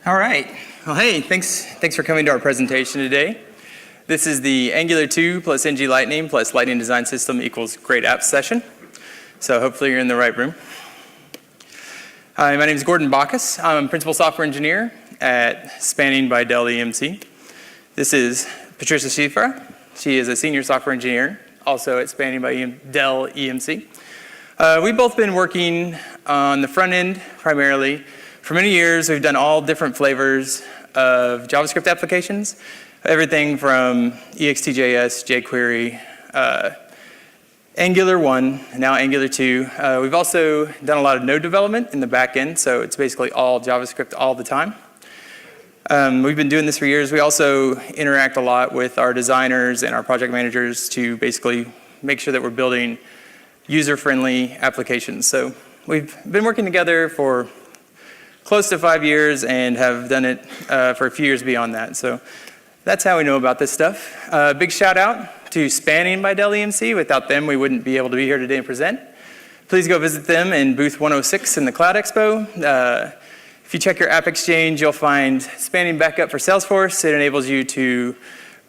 All right. Well, hey, thanks for coming to our presentation today. This is the Angular2 plus Ng-Lightning plus Lightning Design System equals Great Apps session. So hopefully you're in the right room. Hi, my name is Gordon Bacchus. I'm a principal software engineer at Spanning by Dell EMC. This is Patricia Schifra. She is a senior software engineer, also at Spanning by Dell EMC. We've both been working on the front end primarily. For many years, we've done all different flavors of JavaScript applications, everything from EXTJS, jQuery, Angular1, now Angular2. We've also done a lot of node development in the back end, so it's basically all JavaScript all the time. We've been doing this for years. We also interact a lot with our designers and our project managers to basically make sure that we're building user-friendly applications. So we've been working together for close to 5 years and have done it for a few years beyond that. So that's how we know about this stuff. Big shout out to Spanning by Dell EMC. Without them, we wouldn't be able to be here today and present. Please go visit them in booth 106 in the Cloud Expo. If you check your App Exchange, you'll find Spanning Backup for Salesforce. It enables you to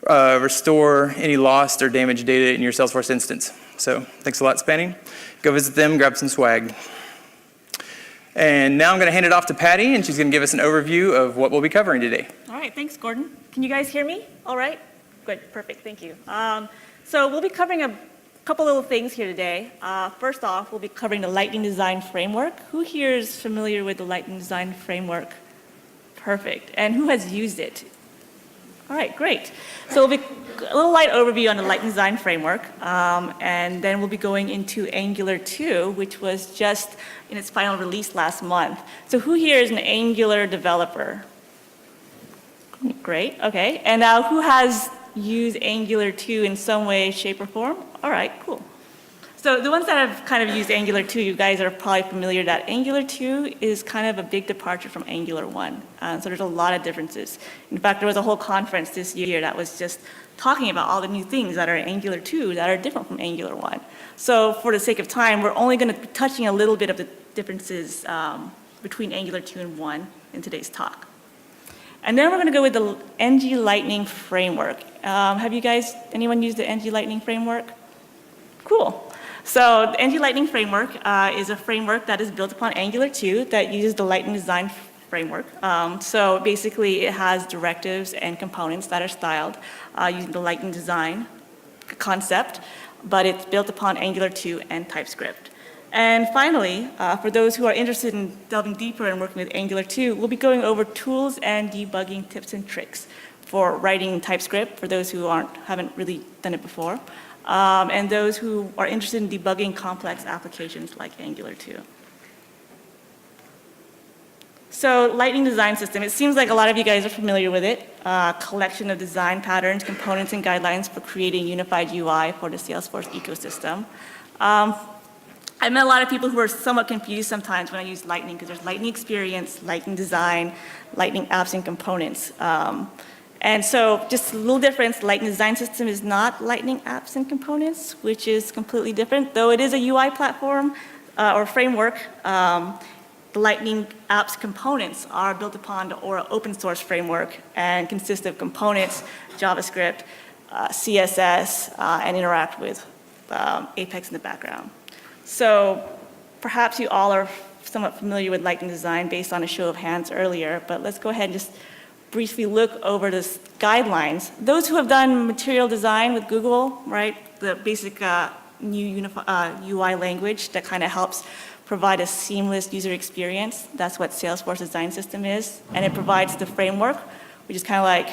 restore any lost or damaged data in your Salesforce instance. So thanks a lot, Spanning. Go visit them, grab some swag. And now I'm going to hand it off to Patty, and she's going to give us an overview of what we'll be covering today. All right, thanks, Gordon. Can you guys hear me? All right? Good, perfect, thank you. So we'll be covering a couple little things here today. First off, we'll be covering the Lightning Design Framework. Who here is familiar with the Lightning Design Framework? Perfect. And who has used it? All right, great. So we'll be a little light overview on the Lightning Design Framework, and then we'll be going into Angular2, which was just in its final release last month. So who here is an Angular developer? Great, okay. And now who has used Angular2 in some way, shape, or form? All right, cool. So the ones that have kind of used Angular2, you guys are probably familiar that Angular2 is kind of a big departure from Angular1. So there's a lot of differences. In fact, there was a whole conference this year that was just talking about all the new things that are in Angular2 that are different from Angular1. So for the sake of time, we're only going to be touching a little bit of the differences between Angular2 and 1 in today's talk. And then we're going to go with the Ng-Lightning framework. Have you guys, anyone used the Ng-Lightning framework? Cool. So the Ng-Lightning framework is a framework that is built upon Angular2 that uses the Lightning Design framework. So basically it has directives and components that are styled using the Lightning Design concept, but it's built upon Angular2 and TypeScript. And finally, for those who are interested in delving deeper and working with Angular2, we'll be going over tools and debugging tips and tricks for writing in TypeScript, for those who haven't really done it before. And those who are interested in debugging complex applications like Angular2. So Lightning Design System, it seems like a lot of you guys are familiar with it. Collection of design patterns, components, and guidelines for creating unified UI for the Salesforce ecosystem. I met a lot of people who are somewhat confused sometimes when I use Lightning, because there's Lightning Experience, Lightning Design, Lightning Apps and Components. And so just a little difference, Lightning Design System is not Lightning Apps and Components, which is completely different. Though it is a UI platform or framework, the Lightning Apps Components are built upon the Aura open source framework and consist of components, JavaScript, CSS, and interact with Apex in the background. So perhaps you all are somewhat familiar with Lightning Design based on a show of hands earlier, but let's go ahead and just briefly look over the guidelines. Those who have done material design with Google, right, the basic new UI language that kind of helps provide a seamless user experience, that's what Salesforce Design System is. And it provides the framework, which is kind of like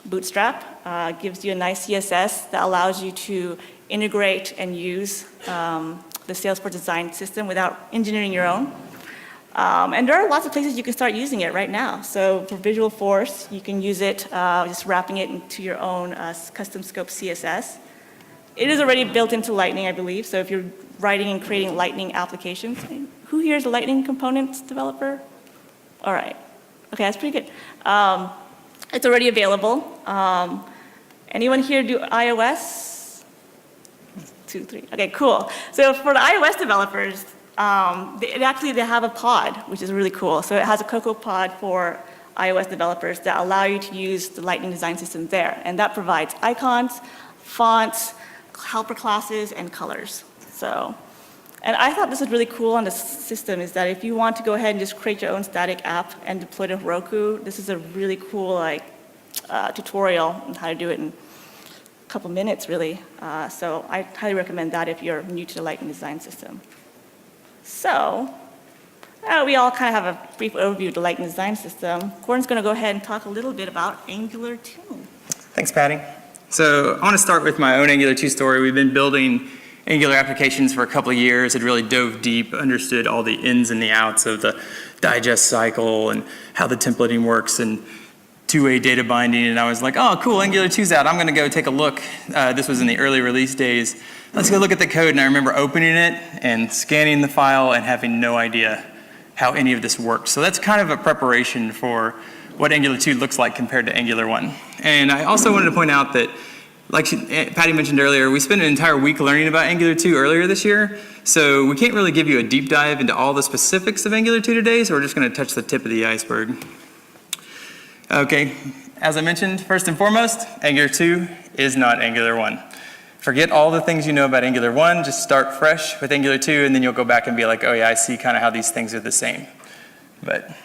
Bootstrap, gives you a nice CSS that allows you to integrate and use the Salesforce Design System without engineering your own. And there are lots of places you can start using it right now. So for Visual Force, you can use it just wrapping it into your own custom scope CSS. It is already built into Lightning, I believe. So if you're writing and creating Lightning applications, who here is a Lightning components developer? All right. Okay, that's pretty good. It's already available. Anyone here do iOS? 2, 3. Okay, cool. So for the iOS developers, they have a pod, which is really cool. So it has a Cocoa pod for iOS developers that allow you to use the Lightning design system there. And that provides icons, fonts, helper classes, and colors. So, and I thought this was really cool on the system is that if you want to go ahead and just create your own static app and deploy it to Roku, this is a really cool tutorial on how to do it in a couple minutes, really. So I highly recommend that if you're new to the Lightning design system. So we all kind of have a brief overview of the Lightning design system. Gordon's going to go ahead and talk a little bit about Angular2. Thanks, Patty. So I want to start with my own Angular2 story. We've been building Angular applications for a couple of years. It really dove deep, understood all the ins and the outs of the digest cycle and how the templating works and two-way data binding. And I was like, oh, cool, Angular2's out. I'm going to go take a look. This was in the early release days. Let's go look at the code. And I remember opening it and scanning the file and having no idea how any of this worked. So that's kind of a preparation for what Angular2 looks like compared to Angular 1. And I also wanted to point out that, like Patty mentioned earlier, we spent an entire week learning about Angular2 earlier this year, so we can't really give you a deep dive into all the specifics of Angular2 today, so we're just going to touch the tip of the iceberg. Okay, as I mentioned, first and foremost, Angular2 is not Angular 1. Forget all the things you know about Angular 1, just start fresh with Angular2, and then you'll go back and be like, oh yeah, I see kind of how these things are the same. But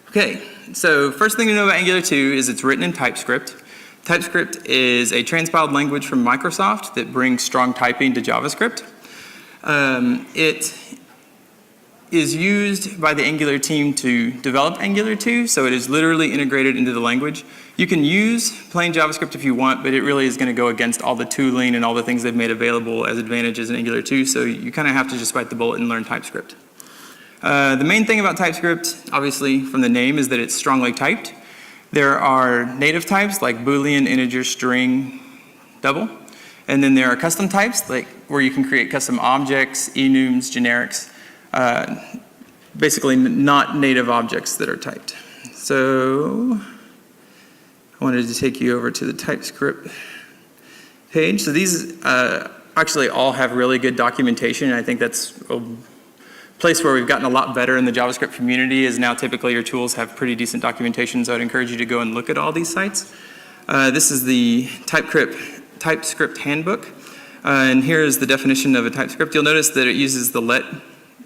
okay, so first thing to know about Angular2 is it's written in TypeScript. TypeScript is a transpiled language from Microsoft that brings strong typing to JavaScript. It is used by the Angular team to develop Angular2, so it is literally integrated into the language. You can use plain JavaScript if you want, but it really is going to go against all the tooling and all the things they've made available as advantages in Angular2, so you kind of have to just bite the bullet and learn TypeScript. The main thing about TypeScript, obviously from the name, is that it's strongly typed. There are native types like Boolean, integer, string, double. And then there are custom types like where you can create custom objects, enums, generics, basically not native objects that are typed. So I wanted to take you over to the TypeScript page. So these actually all have really good documentation, and I think that's a place where we've gotten a lot better in the JavaScript community is now typically your tools have pretty decent documentation, so I'd encourage you to go and look at all these sites. This is the TypeScript handbook, and here is the definition of a TypeScript. You'll notice that it uses the let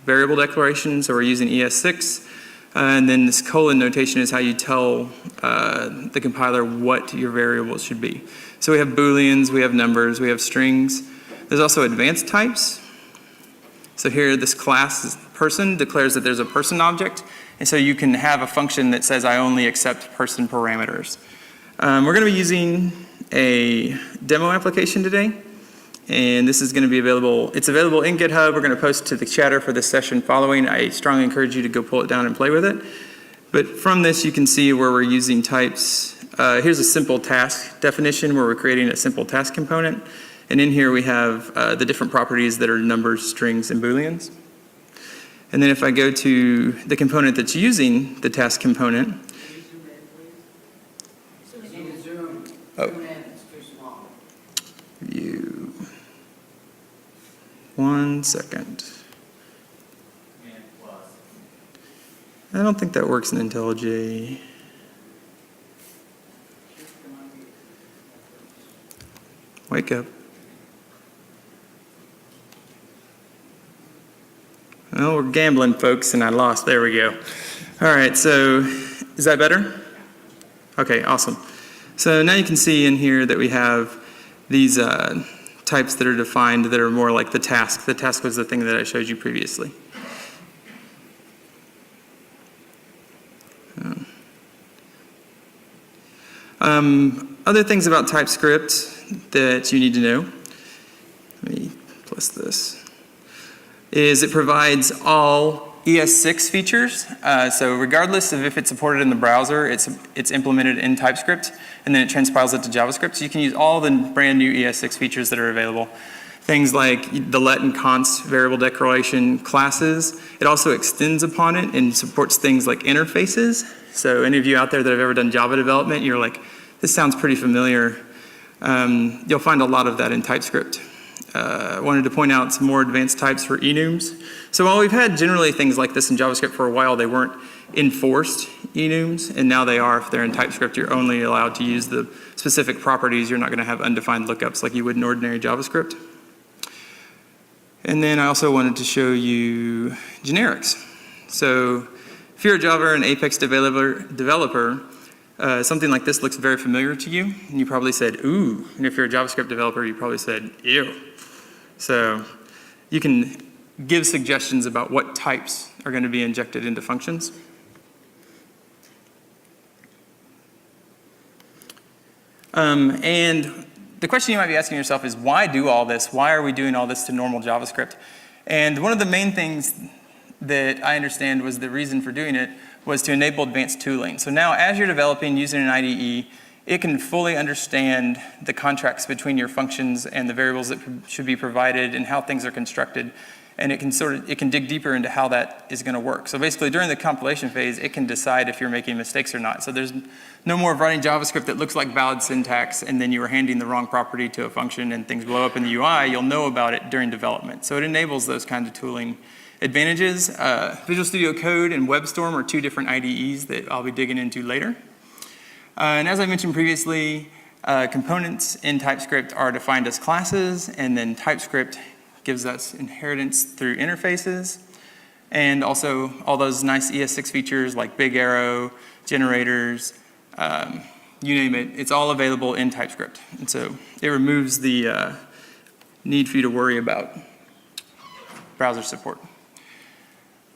variable declaration, so we're using ES6, and then this colon notation is how you tell the compiler what your variables should be. So we have Booleans, we have numbers, we have strings. There's also advanced types. So here this class person declares that there's a person object, and so you can have a function that says I only accept person parameters. We're going to be using a demo application today, and this is going to be available. It's available in GitHub. We're going to post to the chatter for this session following. I strongly encourage you to go pull it down and play with it. But from this you can see where we're using types. Here's a simple task definition where we're creating a simple task component. And in here we have the different properties that are numbers, strings, and Booleans. And then if I go to the component that's using the task component. Oh. View. 1 second. I don't think that works in IntelliJ. Wake up. Well, we're gambling, folks, and I lost. There we go. All right, so is that better? Okay, awesome. So now you can see in here that we have these types that are defined that are more like the task. The task was the thing that I showed you previously. Other things about TypeScript that you need to know, let me plus this, is it provides all ES6 features. So regardless of if it's supported in the browser, it's implemented in TypeScript, and then it transpiles it to JavaScript. So you can use all the brand new ES6 features that are available. Things like the let and const variable declaration classes. It also extends upon it and supports things like interfaces. So any of you out there that have ever done Java development, you're like, this sounds pretty familiar. You'll find a lot of that in TypeScript. wanted to point out some more advanced types for enums. So while we've had generally things like this in JavaScript for a while, they weren't enforced enums, and now they are. If they're in TypeScript, you're only allowed to use the specific properties. You're not going to have undefined lookups like you would in ordinary JavaScript. And then I also wanted to show you generics. So if you're a Java and Apex developer, something like this looks very familiar to you, and you probably said, ooh. And if you're a JavaScript developer, you probably said, ew. So you can give suggestions about what types are going to be injected into functions. And the question you might be asking yourself is, why do all this? Why are we doing all this to normal JavaScript? And one of the main things that I understand was the reason for doing it was to enable advanced tooling. So now as you're developing using an IDE, it can fully understand the contracts between your functions and the variables that should be provided and how things are constructed. And it can dig deeper into how that is going to work. So basically during the compilation phase, it can decide if you're making mistakes or not. So there's no more of writing JavaScript that looks like valid syntax and then you are handing the wrong property to a function and things blow up in the UI. You'll know about it during development. So it enables those kinds of tooling advantages. Visual Studio Code and WebStorm are two different IDEs that I'll be digging into later. And as I mentioned previously, components in TypeScript are defined as classes, and then TypeScript gives us inheritance through interfaces, and also all those nice ES6 features like big arrow, generators, you name it, it's all available in TypeScript. And so it removes the need for you to worry about browser support.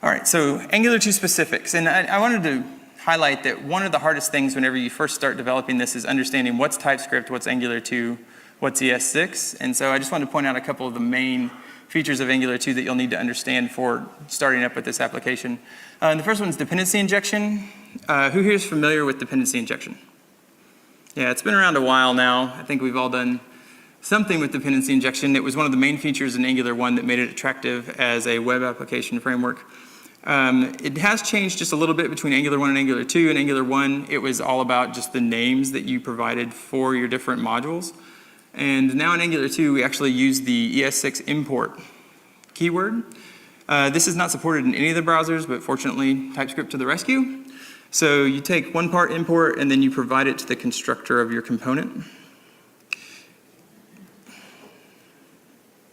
All right, so Angular2 specifics, and I wanted to highlight that one of the hardest things whenever you first start developing this is understanding what's TypeScript, what's Angular2, what's ES6, and so I just wanted to point out a couple of the main features of Angular2 that you'll need to understand for starting up with this application. The first one is dependency injection. Who here is familiar with dependency injection? Yeah, it's been around a while now. I think we've all done something with dependency injection. It was one of the main features in Angular1 that made it attractive as a web application framework. It has changed just a little bit between Angular1 and Angular2. In Angular1, it was all about just the names that you provided for your different modules. And now in Angular2, we actually use the ES6 import keyword. This is not supported in any of the browsers, but fortunately, TypeScript to the rescue. So you take one part import, and then you provide it to the constructor of your component.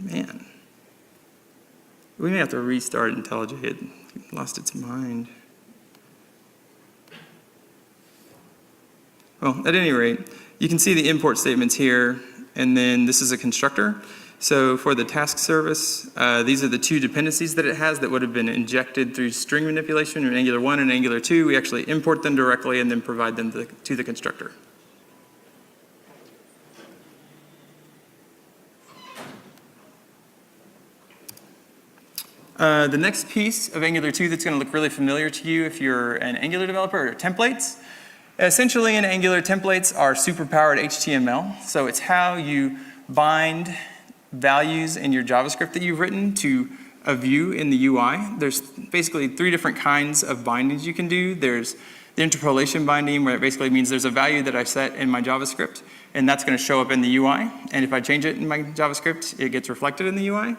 Man. We may have to restart IntelliJ. It lost its mind. Well, at any rate, you can see the import statements here, and then this is a constructor. So for the task service, these are the two dependencies that it has that would have been injected through string manipulation in Angular1 and Angular2. We actually import them directly and then provide them to the constructor. The next piece of Angular2 that's going to look really familiar to you if you're an Angular developer are templates. Essentially in Angular, templates are superpowered HTML. So it's how you bind values in your JavaScript that you've written to a view in the UI. There's basically three different kinds of bindings you can do. There's the interpolation binding, where it basically means there's a value that I set in my JavaScript, and that's going to show up in the UI. And if I change it in my JavaScript, it gets reflected in the UI.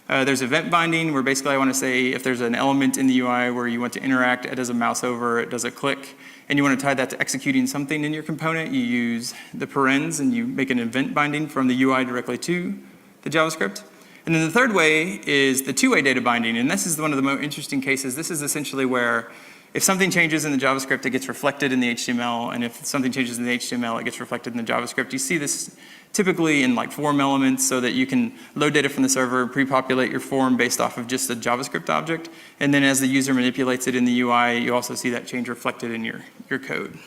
There's event binding, where basically I want to say if there's an element in the UI where you want to interact, it does a mouse over, it does a click, and you want to tie that to executing something in your component, you use the parens and you make an event binding from the UI directly to the JavaScript. And then the third way is the two-way data binding, and this is one of the more interesting cases. This is essentially where if something changes in the JavaScript, it gets reflected in the HTML, and if something changes in the HTML, it gets reflected in the JavaScript. You see this typically in like form elements so that you can load data from the server, pre-populate your form based off of just a JavaScript object, and then as the user manipulates it in the UI, you also see that change reflected in your code.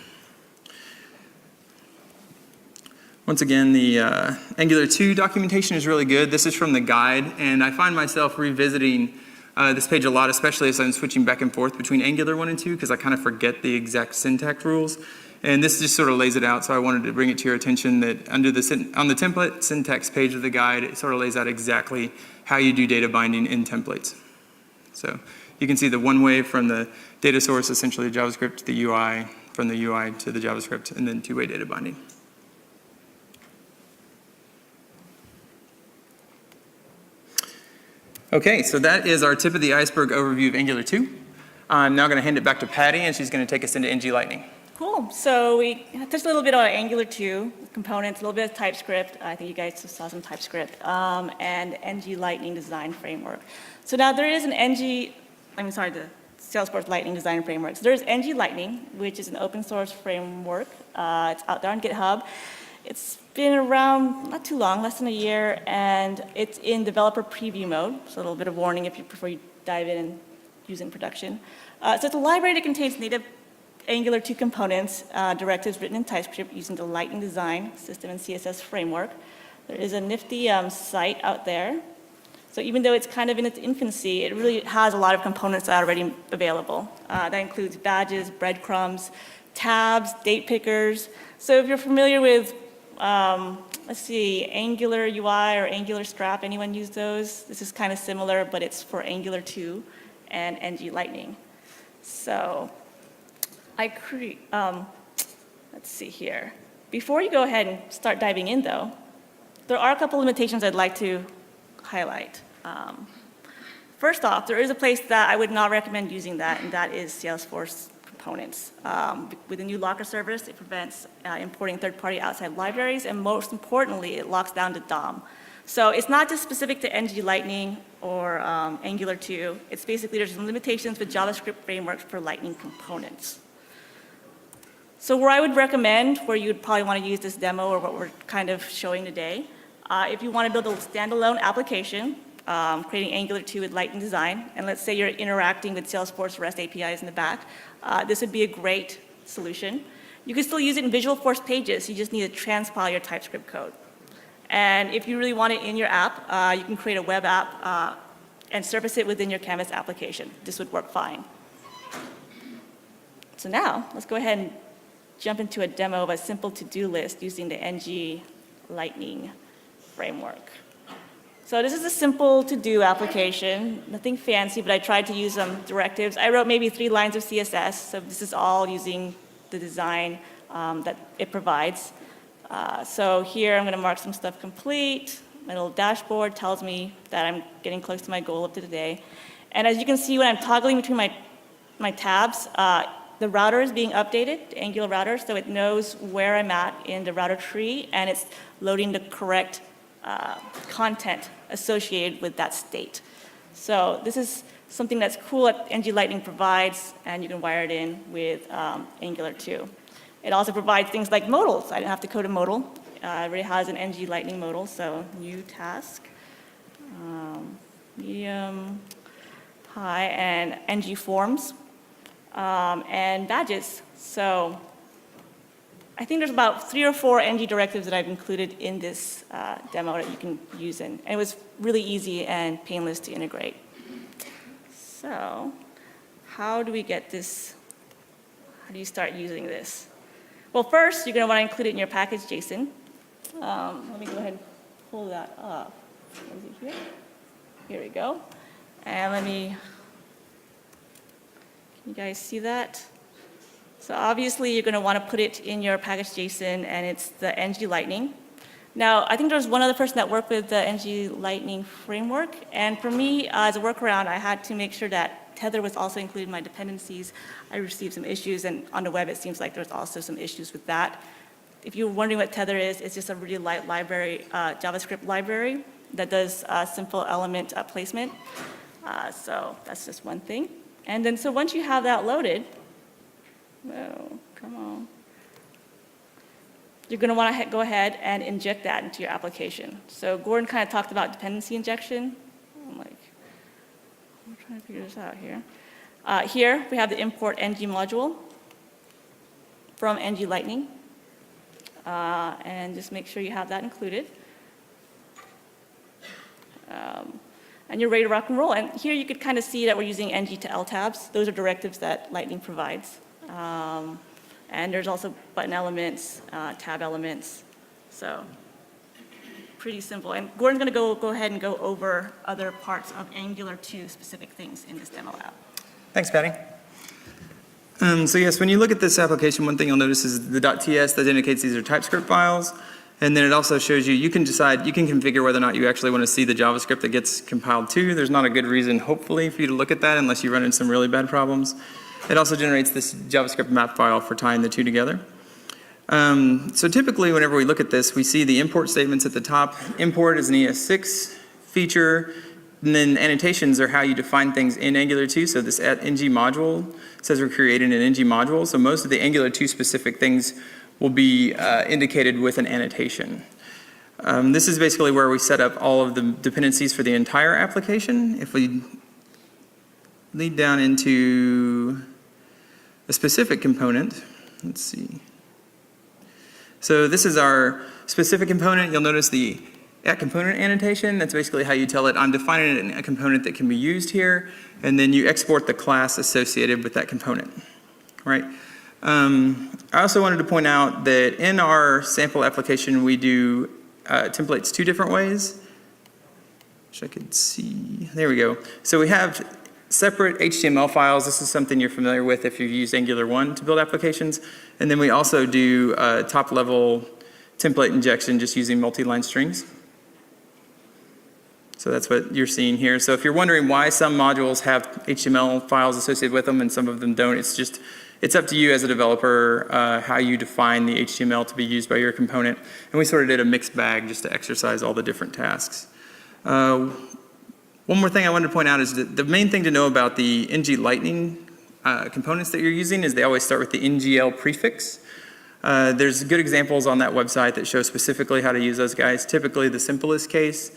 Once again, the Angular2 documentation is really good. This is from the guide, and I find myself revisiting this page a lot, especially as I'm switching back and forth between Angular 1 and 2, because I kind of forget the exact syntax rules. And this just sort of lays it out, so I wanted to bring it to your attention that on the template syntax page of the guide, it sort of lays out exactly how you do data binding in templates. So you can see the one way from the data source, essentially JavaScript to the UI, from the UI to the JavaScript, and then two-way data binding. Okay, so that is our tip of the iceberg overview of Angular 2. I'm now going to hand it back to Patty, and she's going to take us into Ng-Lightning. Cool. So we touched a little bit on Angular 2 components, a little bit of TypeScript. I think you guys saw some TypeScript, and Ng-Lightning design framework. So now there is the Salesforce Lightning design framework. So there's Ng-Lightning, which is an open source framework. It's out there on GitHub. It's been around not too long, less than a year, and it's in developer preview mode. So a little bit of warning before you dive in and use it in production. So it's a library that contains native Angular 2 components, directives written in TypeScript using the Lightning design system and CSS framework. There is a nifty site out there. So even though it's kind of in its infancy, it really has a lot of components that are already available. That includes badges, breadcrumbs, tabs, date pickers. So if you're familiar with, let's see, Angular UI or Angular Strap, anyone use those? This is kind of similar, but it's for Angular 2 and Ng-Lightning. So let's see here. Before you go ahead and start diving in, though, there are a couple limitations I'd like to highlight. First off, there is a place that I would not recommend using that, and that is Salesforce components. With the new Locker service, it prevents importing third-party outside libraries, and most importantly, it locks down the DOM. So it's not just specific to Ng-Lightning or Angular 2. It's basically there's some limitations with JavaScript frameworks for Lightning components. So where I would recommend, where you would probably want to use this demo or what we're kind of showing today, if you want to build a standalone application, creating Angular 2 with Lightning design, and let's say you're interacting with Salesforce REST APIs in the back, this would be a great solution. You can still use it in Visualforce pages. You just need to transpile your TypeScript code. And if you really want it in your app, you can create a web app and surface it within your Canvas application. This would work fine. So now, let's go ahead and jump into a demo of a simple to-do list using the Ng-Lightning framework. So this is a simple to-do application, nothing fancy, but I tried to use some directives. I wrote maybe 3 lines of CSS, so this is all using the design that it provides. So here I'm going to mark some stuff complete. My little dashboard tells me that I'm getting close to my goal up to today. And as you can see, when I'm toggling between my tabs, the router is being updated, the Angular router, so it knows where I'm at in the router tree, and it's loading the correct content associated with that state. So this is something that's cool that Ng-Lightning provides, and you can wire it in with Angular 2. It also provides things like modals. I didn't have to code a modal. It already has an Ng-Lightning modal, so new task, medium, high, and Ng forms. And badges. So I think there's about 3 or 4 Ng directives that I've included in this demo that you can use in. And it was really easy and painless to integrate. So how do we get this? How do you start using this? Well, first, you're going to want to include it in your package JSON. Let me go ahead and pull that up. Is it here? Here we go. And can you guys see that? So obviously, you're going to want to put it in your package JSON, and it's the Ng-Lightning. Now, I think there was one other person that worked with the Ng-Lightning framework, and for me, as a workaround, I had to make sure that Tether was also included in my dependencies. I received some issues, and on the web, it seems like there's also some issues with that. If you're wondering what Tether is, it's just a really light library, JavaScript library that does simple element placement. So that's just one thing. And then, so once you have that loaded, come on. You're going to want to go ahead and inject that into your application. So Gordon kind of talked about dependency injection. I'm trying to figure this out here. Here, we have the import ng module from Ng-Lightning. And just make sure you have that included. And you're ready to rock and roll. And here you could kind of see that we're using ng to L tabs. Those are directives that Lightning provides. And there's also button elements, tab elements. So pretty simple. And Gordon's going to go ahead and go over other parts of Angular 2 specific things in this demo app. Thanks, Patty. So yes, when you look at this application, one thing you'll notice is the .ts that indicates these are TypeScript files. And then it also shows you, you can configure whether or not you actually want to see the JavaScript that gets compiled to. There's not a good reason, hopefully, for you to look at that unless you run into some really bad problems. It also generates this JavaScript map file for tying the two together. So typically, whenever we look at this, we see the import statements at the top. Import is an ES6 feature, and then annotations are how you define things in Angular2. So this ng module says we're creating an ng module. So most of the Angular2 specific things will be indicated with an annotation. This is basically where we set up all of the dependencies for the entire application. If we lead down into a specific component, let's see. So this is our specific component. You'll notice the @component annotation. That's basically how you tell it, I'm defining a component that can be used here, and then you export the class associated with that component, right? I also wanted to point out that in our sample application, we do templates two different ways, which I could see. There we go. So we have separate HTML files. This is something you're familiar with if you've used Angular1 to build applications. And then we also do top-level template injection just using multi-line strings. So that's what you're seeing here. So if you're wondering why some modules have HTML files associated with them and some of them don't, it's up to you as a developer how you define the HTML to be used by your component. And we sort of did a mixed bag just to exercise all the different tasks. One more thing I wanted to point out is that the main thing to know about the Ng-Lightning components that you're using is they always start with the NGL prefix. There's good examples on that website that show specifically how to use those guys, typically the simplest case.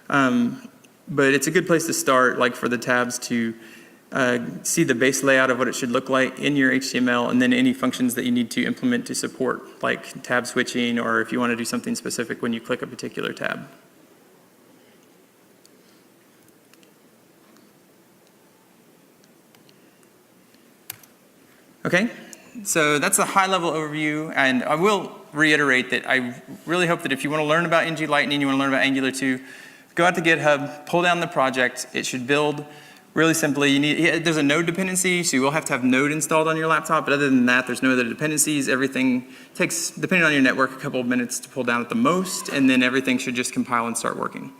But it's a good place to start, like for the tabs to see the base layout of what it should look like in your HTML, and then any functions that you need to implement to support, like tab switching, or if you want to do something specific when you click a particular tab. Okay, so that's a high-level overview, and I will reiterate that I really hope that if you want to learn about Ng-Lightning, you want to learn about Angular2, go out to GitHub, pull down the project. It should build really simply. There's a node dependency, so you will have to have node installed on your laptop, but other than that, there's no other dependencies. Everything takes, depending on your network, a couple of minutes to pull down at the most, and then everything should just compile and start working.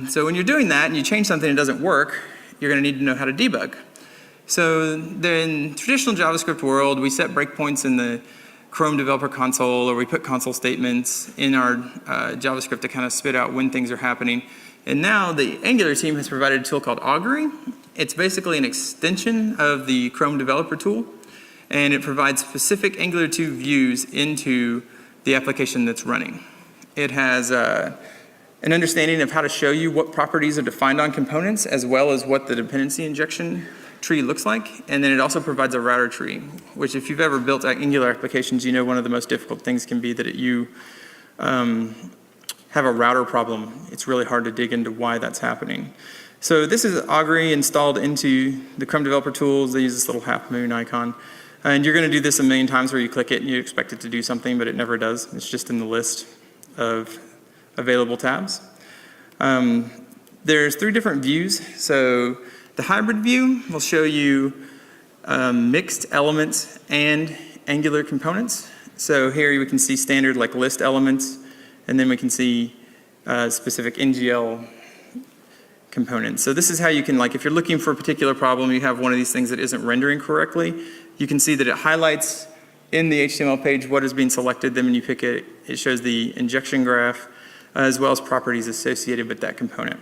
So when you're doing that and you change something and it doesn't work, you're going to need to know how to debug. So in traditional JavaScript world, we set breakpoints in the Chrome developer console, or we put console statements in our JavaScript to kind of spit out when things are happening. And now the Angular team has provided a tool called Augury. It's basically an extension of the Chrome developer tool, and it provides specific Angular2 views into the application that's running. It has an understanding of how to show you what properties are defined on components, as well as what the dependency injection tree looks like, and then it also provides a router tree, which if you've ever built Angular applications, you know one of the most difficult things can be that you have a router problem. It's really hard to dig into why that's happening. So this is Augury installed into the Chrome developer tools. They use this little half moon icon. And you're going to do this a million times where you click it and you expect it to do something, but it never does. It's just in the list of available tabs. There's 3 different views. So the hybrid view will show you mixed elements and Angular components. So here we can see standard like list elements, and then we can see specific NGL components. So this is how you can, like if you're looking for a particular problem, you have one of these things that isn't rendering correctly, you can see that it highlights in the HTML page what is being selected. Then when you pick it, it shows the injection graph as well as properties associated with that component.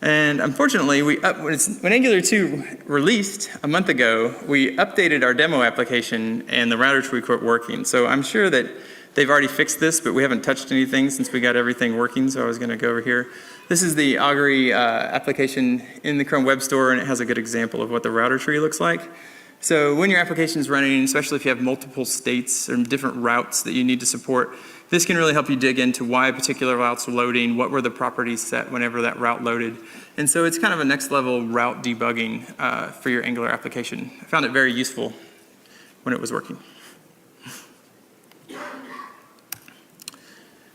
And unfortunately, when Angular2 released a month ago, we updated our demo application and the router tree quit working. So I'm sure that they've already fixed this, but we haven't touched anything since we got everything working, so I was going to go over here. This is the Augury application in the Chrome Web Store, and it has a good example of what the router tree looks like. So when your application is running, especially if you have multiple states or different routes that you need to support, this can really help you dig into why particular routes are loading, what were the properties set whenever that route loaded. And so it's kind of a next level route debugging for your Angular application. I found it very useful when it was working.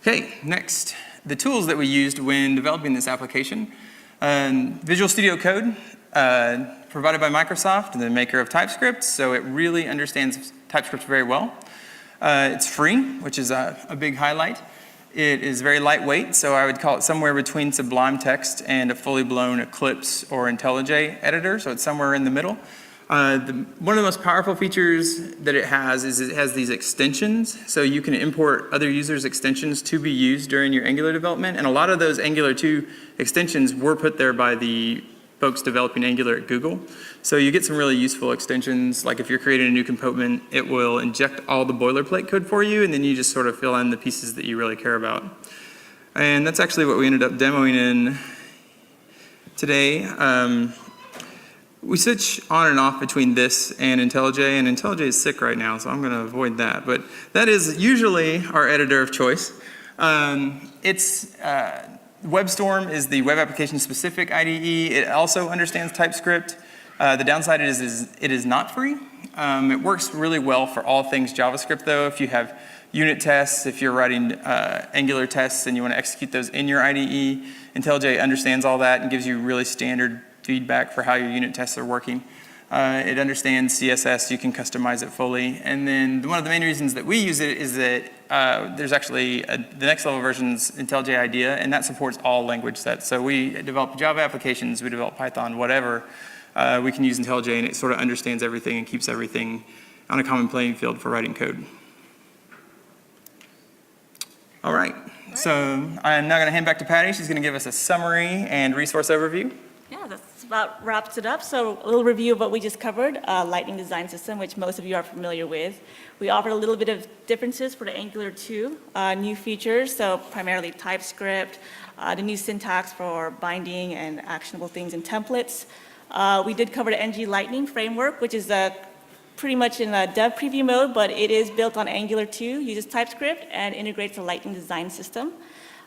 Okay, next, the tools that we used when developing this application. Visual Studio Code, provided by Microsoft, the maker of TypeScript, so it really understands TypeScript very well. It's free, which is a big highlight. It is very lightweight, so I would call it somewhere between Sublime Text and a fully blown Eclipse or IntelliJ editor, so it's somewhere in the middle. One of the most powerful features that it has is it has these extensions, so you can import other users' extensions to be used during your Angular development, and a lot of those Angular2 extensions were put there by the folks developing Angular at Google. So you get some really useful extensions, like if you're creating a new component, it will inject all the boilerplate code for you, and then you just sort of fill in the pieces that you really care about. And that's actually what we ended up demoing in today. We switch on and off between this and IntelliJ, and IntelliJ is sick right now, so I'm going to avoid that. But that is usually our editor of choice. WebStorm is the web application specific IDE. It also understands TypeScript. The downside is it is not free. It works really well for all things JavaScript though. If you have unit tests, if you're writing Angular tests and you want to execute those in your IDE, IntelliJ understands all that and gives you really standard feedback for how your unit tests are working. It understands CSS, you can customize it fully. And then one of the main reasons that we use it is that there's actually the next level version's IntelliJ IDEA, and that supports all language sets. So we develop Java applications, we develop Python, whatever. We can use IntelliJ, and it sort of understands everything and keeps everything on a common playing field for writing code. All right, so I'm now going to hand back to Patty. She's going to give us a summary and resource overview. Yeah, that's about wraps it up. So a little review of what we just covered, Lightning Design System, which most of you are familiar with. We offered a little bit of differences for the Angular 2, new features, so primarily TypeScript, the new syntax for binding and actionable things and templates. We did cover the Ng-Lightning framework, which is pretty much in a dev preview mode, but it is built on Angular 2, uses TypeScript, and integrates the Lightning Design System,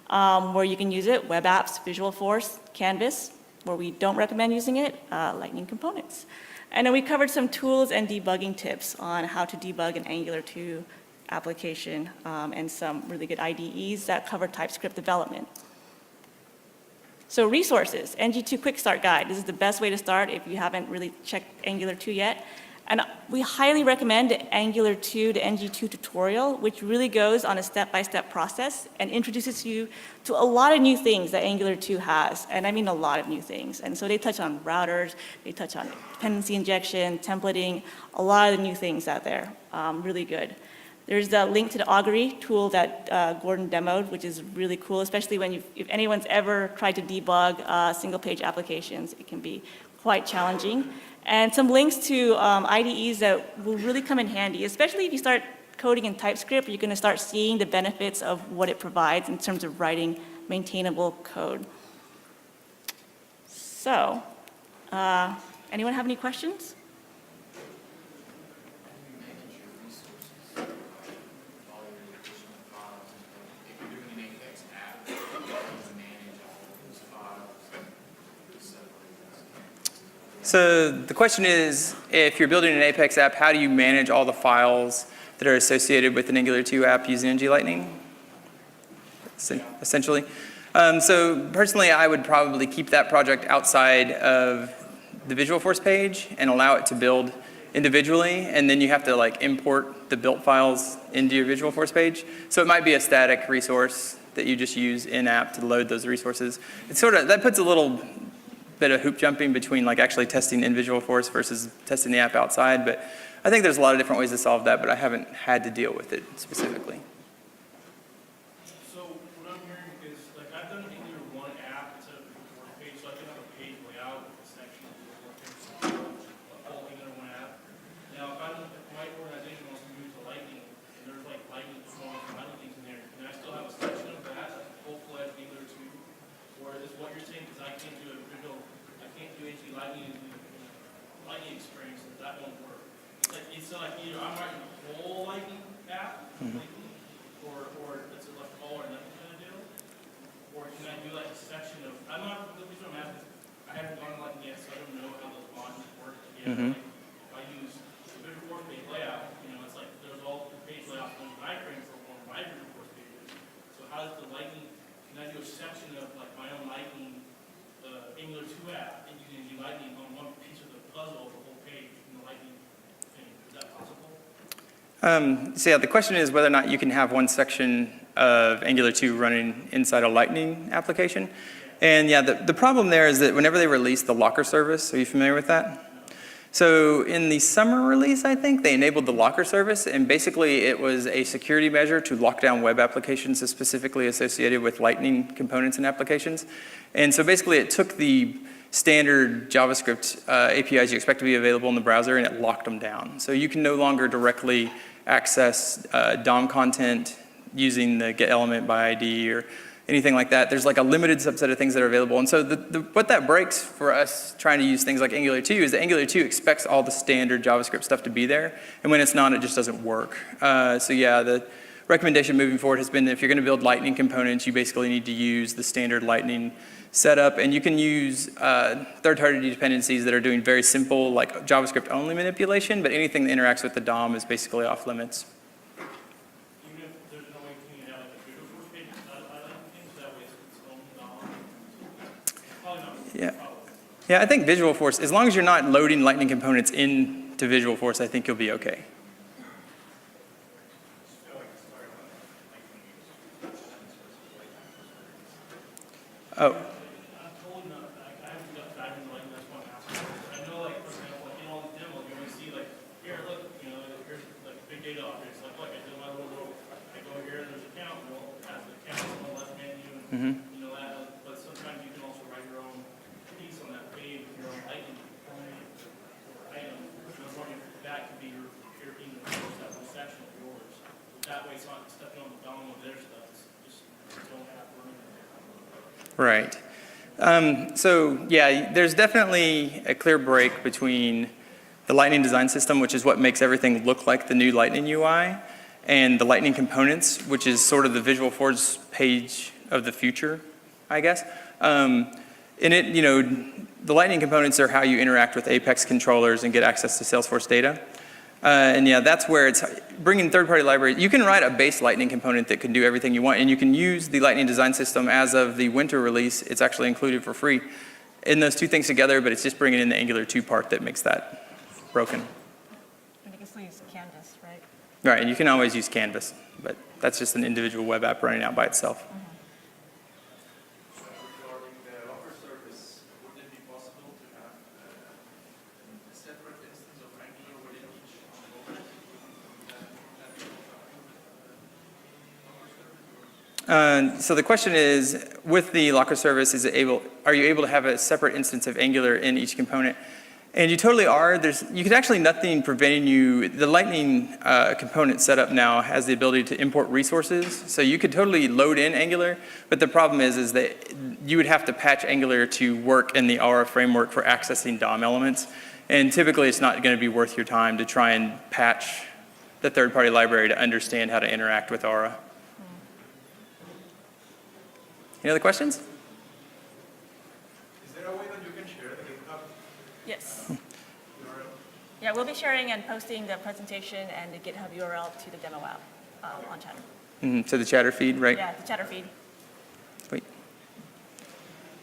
where you can use it, web apps, Visualforce, Canvas. Where we don't recommend using it, Lightning components. And then we covered some tools and debugging tips on how to debug an Angular 2 application and some really good IDEs that cover TypeScript development. So resources, NG2 Quick Start Guide. This is the best way to start if you haven't really checked Angular 2 yet. And we highly recommend the Angular 2 to NG2 tutorial, which really goes on a step-by-step process and introduces you to a lot of new things that Angular 2 has, and I mean a lot of new things. And so they touch on routers, they touch on dependency injection, templating, a lot of the new things out there, really good. There's the link to the augury tool that Gordon demoed, which is really cool, especially when if anyone's ever tried to debug single-page applications, it can be quite challenging. And some links to IDEs that will really come in handy, especially if you start coding in TypeScript, you're going to start seeing the benefits of what it provides in terms of writing maintainable code. So, anyone have any questions? So the question is, if you're building an Apex app, how do you manage all the files that are associated with an Angular 2 app using Ng-Lightning, essentially? So personally, I would probably keep that project outside of the Visualforce page and allow it to build individually, and then you have to like import the built files into your Visualforce page. So it might be a static resource that you just use in-app to load those resources. It's sort of, that puts a little bit of hoop jumping between like actually testing in Visualforce versus testing the app outside, but I think there's a lot of different ways to solve that, but I haven't had to deal with it specifically. So what I'm hearing is, like, I've done Angular 1 app instead of the work page, so I can have a page layout with a section of the work page, a whole Angular 1 app. Now, if my organization wants to move to Lightning, and there's like Lightning components and Lightning things in there, can I still have a section of that, like full-fledged Angular 2? Or is what you're saying, because I can't do Ng-Lightning experience, that won't work. It's like either I'm writing a whole Lightning app, or it's like all or nothing kind of deal, or can I do like a section of, I'm not, the reason I'm asking is I haven't gone to Lightning yet, so I don't know how those modules work yet. Like, if I use the Visualforce page layout, it's like there's all the page layouts on my frame for one of my Visualforce pages. So how does the Lightning, can I do a section of like my own Lightning Angular 2 app and using Ng-Lightning on one piece of the puzzle of the whole page in the Lightning thing? Is that possible? So yeah, the question is whether or not you can have one section of Angular 2 running inside a Lightning application. And yeah, the problem there is that whenever they release the locker service, are you familiar with that? So in the summer release, I think, they enabled the locker service, and basically it was a security measure to lock down web applications specifically associated with Lightning components and applications. And so basically it took the standard JavaScript APIs you expect to be available in the browser, and it locked them down. So you can no longer directly access DOM content using the get element by ID or anything like that. There's like a limited subset of things that are available. And so what that breaks for us trying to use things like Angular 2 is that Angular 2 expects all the standard JavaScript stuff to be there. And when it's not, it just doesn't work. So yeah, the recommendation moving forward has been that if you're going to build Lightning components, you basically need to use the standard Lightning setup. And you can use third-party dependencies that are doing very simple, like JavaScript-only manipulation, but anything that interacts with the DOM is basically off limits. Even if there's no way to have like a visual force page I like things that way it's own DOM. Probably not. Yeah. Yeah, I think Visual Force, as long as you're not loading Lightning components into Visual Force, I think you'll be okay. Oh. I'm totally not, I haven't got dive into Lightning, that's why I'm asking. I know, like, for example, like, in all these demos, you always see, like, here, look, you know, here's, like, big data objects. Like, look, I did my little row. I go here, there's a count, well, it has the count on the left menu, and, you know, that, but sometimes you can also write your own piece on that page with your own Lightning component or item. And I'm wondering if that could be your in the course, that whole section of yours. That way, it's not stepping on the DOM of their stuff, it's just don't have running. Right. So yeah, there's definitely a clear break between the Lightning design system, which is what makes everything look like the new Lightning UI, and the Lightning components, which is sort of the Visual Force page of the future, I guess. In it, you know, the Lightning components are how you interact with Apex controllers and get access to Salesforce data. And yeah, that's where it's bringing third-party libraries. You can write a base Lightning component that can do everything you want, and you can use the Lightning design system as of the winter release. It's actually included for free in those two things together, but it's just bringing in the Angular 2 part that makes that broken. And you can still use Canvas, right? Right, and you can always use Canvas, but that's just an individual web app running out by itself. Regarding the locker service, would it be possible to have a separate instance of Angular within each locker? So the question is, with the locker service, are you able to have a separate instance of Angular in each component? And you totally are. You could actually nothing preventing you. The Lightning component setup now has the ability to import resources. So you could totally load in Angular, but the problem is that you would have to patch Angular to work in the Aura framework for accessing DOM elements. And typically it's not going to be worth your time to try and patch the third-party library to understand how to interact with Aura. Any other questions? Is there a way that you can share the GitHub Yes. URL? Yeah, we'll be sharing and posting the presentation and the GitHub URL to the demo app on Chatter. To the chatter feed, right? Yeah, the Chatter feed. Sweet.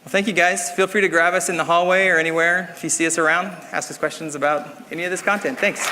Well, thank you guys. Feel free to grab us in the hallway or anywhere if you see us around. Ask us questions about any of this content. Thanks.